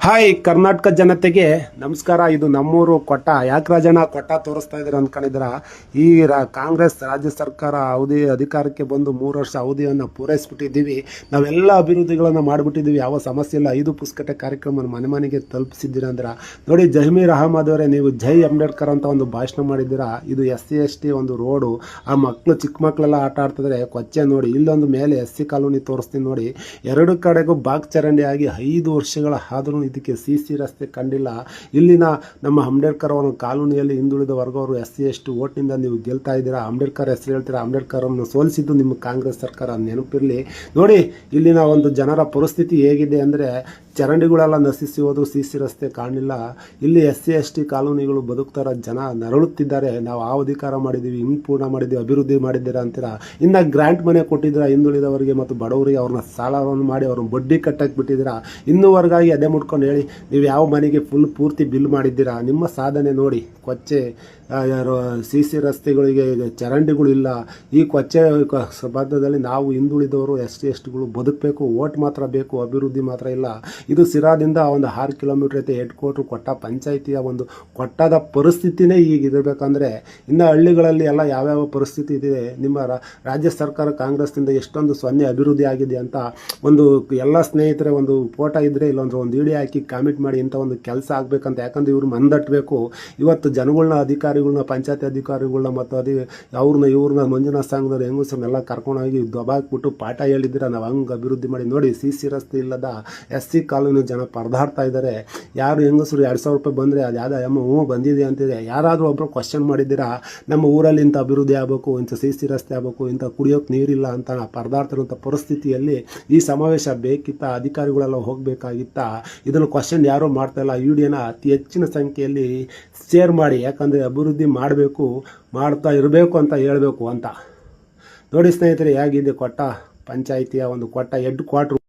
Hi Karnataka ಜನತೆಗೆ ನಮಸ್ಕಾರ. ಇದು ನಮ್ಮೂರು ಕೊಟ್ಟ. ಯಾಕೆ ರಾಜಣ್ಣ ಕೊಟ್ಟ ತೋರಿಸ್ತಾ ಇದ್ದೀರ ಅಂದ್ಕೊಂಡಿದ್ರ? ಈ ಕಾಂಗ್ರೆಸ್ ರಾಜ್ಯ ಸರ್ಕಾರ ಅಧಿಕಾರಕ್ಕೆ ಬಂದು 3 ವರ್ಷ ಅವಧಿಯನ್ನು ಪೂರೈಸ್ಬಿಟ್ಟಿದ್ದೀವಿ. ನಾವೆಲ್ಲ ಅಭಿವೃದ್ಧಿಗಳನ್ನು ಮಾಡಿಬಿಟ್ಟಿದ್ದೀವಿ. ಯಾವ ಸಮಸ್ಯೆ ಇಲ್ಲ. 5 ಪುಸ್ತಕತೆ ಕಾರ್ಯಕ್ರಮ ಮನೆ ಮನೆಗೆ ತಲುಪಿಸಿದ್ದೀರ ಅಂದ್ರೆ ನೋಡಿ. ಜಮೀರ್ ಅಹಮದ್ ಅವರೇ, ನೀವು ಜೈ ಅಂಬೇಡ್ಕರ್ ಅಂತ ಒಂದು ಭಾಷಣ ಮಾಡಿದ್ದೀರಾ. ಇದು SC/ST ಒಂದು ರೋಡು. ಆ ಮಕ್ಕಳು, ಚಿಕ್ಕ ಮಕ್ಕಳೆಲ್ಲ ಆಟ ಆಡ್ತಿದ್ರೆ ಕೊಚ್ಚೆ ನೋಡಿ. ಇಲ್ಲೊಂದು ಮೇಲೆ SC ಕಾಲೋನಿ ತೋರಿಸ್ತೀನಿ ನೋಡಿ. 2 ಕಡೆಗೂ ಬಾಗ್ ಚರಂಡಿ ಆಗಿ 5 ವರ್ಷಗಳ ಆದರೂ ಇದಕ್ಕೆ CC ರಸ್ತೆ ಕಂಡಿಲ್ಲ. ಇಲ್ಲಿನ ನಮ್ಮ ಅಂಬೇಡ್ಕರ್ ಅವರ ಕಾಲೋನಿಯಲ್ಲಿ ಹಿಂದುಳಿದ ವರ್ಗವರು SC/ST ಓಟ್ನಿಂದ ನೀವು ಗೆಲ್ತಾ ಇದ್ದೀರಾ. ಅಂಬೇಡ್ಕರ್ ಹೆಸರು ಹೇಳ್ತೀರಾ. ಅಂಬೇಡ್ಕರ್ ಅವರನ್ನು ಸೋಲಿಸಿದ್ದು ನಿಮ್ಮ ಕಾಂಗ್ರೆಸ್ ಸರ್ಕಾರ, ನೆನಪಿರಲಿ ನೋಡಿ. ಇಲ್ಲಿನ ಒಂದು ಜನರ ಪರಿಸ್ಥಿತಿ ಹೇಗಿದೆ ಅಂದರೆ, ಚರಂಡಿಗಳೆಲ್ಲ ನಶಿಸಿ ಹೋದ್ರು, CC ರಸ್ತೆ ಕಾಣಲಿಲ್ಲ. ಇಲ್ಲಿ SC/ST ಕಾಲೋನಿಗಳು ಬದುಕ್ತಾರ ಜನ ನರಳುತ್ತಿದ್ದಾರೆ. ನಾವು ಆ ಅಧಿಕಾರ ಮಾಡಿದ್ದೀವಿ, ಹಿಂಗೆ ಪೂರ್ಣ ಮಾಡಿದ್ದೀವಿ, ಅಭಿವೃದ್ಧಿ ಮಾಡಿದ್ದೀರಾ ಅಂತೀರಾ. ಇನ್ನು ಗ್ರಾಂಟ್ ಮನೆ ಕೊಟ್ಟಿದ್ದೀರಾ ಹಿಂದುಳಿದವರಿಗೆ ಮತ್ತು ಬಡವರಿಗೆ. ಅವ್ರನ್ನ ಸಾಲವನ್ನು ಮಾಡಿ ಅವ್ರನ್ನ ಬಡ್ಡಿ ಕಟ್ಟಕ್ಕೆ ಬಿಟ್ಟಿದ್ದೀರಾ. ಇನ್ನೂವರೆಗಾಗಿ ಅದೇ ಮುಟ್ಕೊಂಡು ಹೇಳಿ, ನೀವು ಯಾವ ಮನೆಗೆ ಪೂರ್ತಿ ಬಿಲ್ ಮಾಡಿದ್ದೀರಾ? ನಿಮ್ಮ ಸಾಧನೆ ನೋಡಿ. ಕೊಚ್ಚೆ CC ರಸ್ತೆಗಳಿಗೆ ಚರಂಡಿಗಳಿಲ್ಲ. ಈ ಕೊಚ್ಚೆ ಸಂಬಂಧದಲ್ಲಿ ನಾವು ಹಿಂದುಳಿದವರು SC/STಗಳು ಬದುಕಬೇಕು. ಓಟ್ ಮಾತ್ರ ಬೇಕು, ಅಭಿವೃದ್ಧಿ ಮಾತ್ರ ಇಲ್ಲ. ಇದು ಸಿರಾದಿಂದ ಒಂದು 6 ಕಿಲೋಮೀಟರ್ ಐತೆ. ಹೆಡ್ ಕ್ವಾರ್ಟರ್ ಕೊಟ್ಟ ಪಂಚಾಯಿತಿಯ ಒಂದು ಕೊಟ್ಟದ ಪರಿಸ್ಥಿತಿನೇ ಈಗಿರಬೇಕಂದ್ರೆ ಇನ್ನು ಹಳ್ಳಿಗಳಲ್ಲಿ ಎಲ್ಲ ಯಾವ್ಯಾವ ಪರಿಸ್ಥಿತಿ ಇದೆ. ನಿಮ್ಮ ರಾಜ್ಯ ಸರ್ಕಾರ ಕಾಂಗ್ರೆಸ್ನಿಂದ ಎಷ್ಟೊಂದು ಅಭಿವೃದ್ಧಿ ಆಗಿದೆ ಅಂತ ಒಂದು ಎಲ್ಲ ಸ್ನೇಹಿತರೆ ಒಂದು ಫೋಟೋ ಇದ್ದರೆ ಇಲ್ಲೊಂದು ವಿಡಿಯೋ ಹಾಕಿ ಕಾಮೆಂಟ್ ಮಾಡಿ. ಇಂಥ ಒಂದು ಕೆಲಸ ಆಗಬೇಕಂತ. ಯಾಕಂದರೆ ಇವ್ರು ಮಂದಟ್ಟಬೇಕು. ಇವತ್ತು ಜನಗಳನ್ನ, ಅಧಿಕಾರಿಗಳನ್ನ, ಪಂಚಾಯತಿ ಅಧಿಕಾರಿಗಳನ್ನ ಮತ್ತು ಇವ್ರನ್ನ ಮಂಜುನಾಥ ಸಂಘದವ್ರು ಹೆಂಗಸರನ್ನೆಲ್ಲ ಕರ್ಕೊಂಡೋಗಿ ದಬಾಕ್ಬಿಟ್ಟು ಪಾಠ ಹೇಳಿದ್ದೀರ. ನಾವು ಹಂಗೆ ಅಭಿವೃದ್ಧಿ ಮಾಡಿ ನೋಡಿ. CC ರಸ್ತೆ ಇಲ್ಲದ SC ಕಾಲೋನಿ ಜನ ಪರದಾಡ್ತಾ ಇದ್ದಾರೆ. ಯಾರು ಹೆಂಗಸರು 2,000 ರೂಪಾಯಿ ಬಂದರೆ ಅದು ಯಾವುದೋ ಹ್ಞೂ ಬಂದಿದೆ ಅಂತಿದೆ. ಯಾರಾದರೂ ಒಬ್ಬರು ಕ್ವಶನ್ ಮಾಡಿದ್ದೀರಾ? ನಮ್ಮ ಊರಲ್ಲಿ ಇಂಥ ಅಭಿವೃದ್ಧಿ ಆಗಬೇಕು, ಇಂಥ CC ರಸ್ತೆ ಆಗಬೇಕು, ಇಂಥ ಕುಡಿಯೋಕ್ಕೆ ನೀರಿಲ್ಲ ಅಂತ ಪರದಾಡ್ತಿರೋಂಥ ಪರಿಸ್ಥಿತಿಯಲ್ಲಿ ಈ ಸಮಾವೇಶ ಬೇಕಿತ್ತ? ಅಧಿಕಾರಿಗಳೆಲ್ಲ ಹೋಗಬೇಕಾಗಿತ್ತ? ಇದನ್ನು ಕ್ವಶನ್ ಯಾರೂ ಮಾಡ್ತಾಯಿಲ್ಲ. ಈ ವಿಡಿಯೋನ ಅತಿ ಹೆಚ್ಚಿನ ಸಂಖ್ಯೆಯಲ್ಲಿ ಶೇರ್ ಮಾಡಿ. ಯಾಕಂದರೆ ಅಭಿವೃದ್ಧಿ ಮಾಡಬೇಕು, ಮಾಡ್ತಾ ಇರಬೇಕು ಅಂತ ಹೇಳಬೇಕು ಅಂತ ನೋಡಿ. ಸ್ನೇಹಿತರೆ, ಹೇಗಿದೆ ಕೊಟ್ಟ ಪಂಚಾಯಿತಿಯ ಒಂದು ಕೊಟ್ಟ ಹೆಡ್ ಕ್ವಾರ್ಟ್ರು.